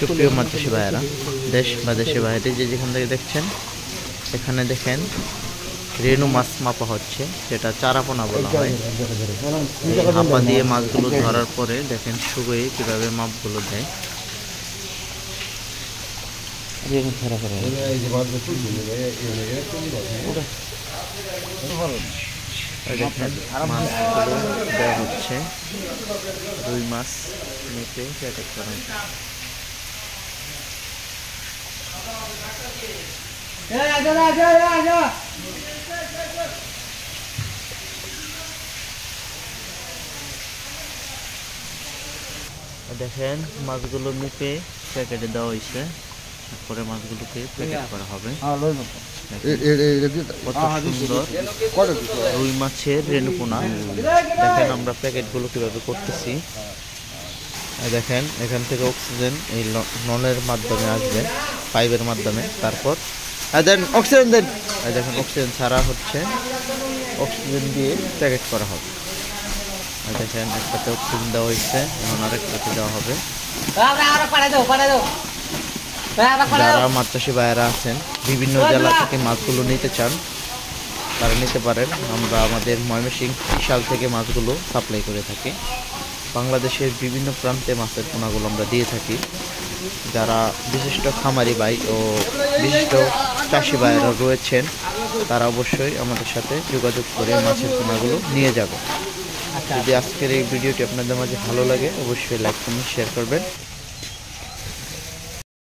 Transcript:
সুপ্রিয় মাছচাষী ভাইয়েরা, দেশ বা দেশের বাইরে যে যেখান থেকে দেখছেন, এখানে দেখেন রেনু মাছ মাপা হচ্ছে, যেটা চারাপোনা বলা হয়। হাপা দিয়ে মাছগুলো ধরার পরে দেখেন শুকিয়ে কিভাবে মাপগুলো দেয়। দেখেন মাছগুলো দেওয়া হচ্ছে, রুই মাছ মেপে প্যাকেট করা হচ্ছে। দেখেন মাছগুলো মেপে প্যাকেটে দেওয়া হয়েছে, তারপরে মাছগুলোকে প্যাকেট করা হবে। কত সুন্দর রুই মাছের রেণুপোনা। দেখেন আমরা প্যাকেটগুলো কিভাবে করতেছি। দেখেন এখান থেকে অক্সিজেন এই নলের মাধ্যমে আসবে, পাইপের মাধ্যমে। তারপর দেন অক্সিজেন দেন, দেখেন অক্সিজেন ছাড়া হচ্ছে, অক্সিজেন দিয়ে প্যাকেট করা হবে। দেখেন একটাতে অক্সিজেন দেওয়া হয়েছে, এখন আরেকটাতে দেওয়া হবে। যারা মাছ চাষি ভাইয়েরা আছেন, বিভিন্ন জেলা থেকে মাছগুলো নিতে চান, তারা নিতে পারেন। আমরা আমাদের ময়মনসিংহ বিশাল থেকে মাছগুলো সাপ্লাই করে থাকি। বাংলাদেশের বিভিন্ন প্রান্তে মাছের পোনাগুলো আমরা দিয়ে থাকি। যারা বিশিষ্ট খামারি ভাই ও বিশিষ্ট চাষি ভাইয়েরা রয়েছেন, তারা অবশ্যই আমাদের সাথে যোগাযোগ করে মাছের পোনাগুলো নিয়ে যাবে। যদি আজকের এই ভিডিওটি আপনাদের মাঝে ভালো লাগে, অবশ্যই লাইক কমেন্ট শেয়ার করবেন।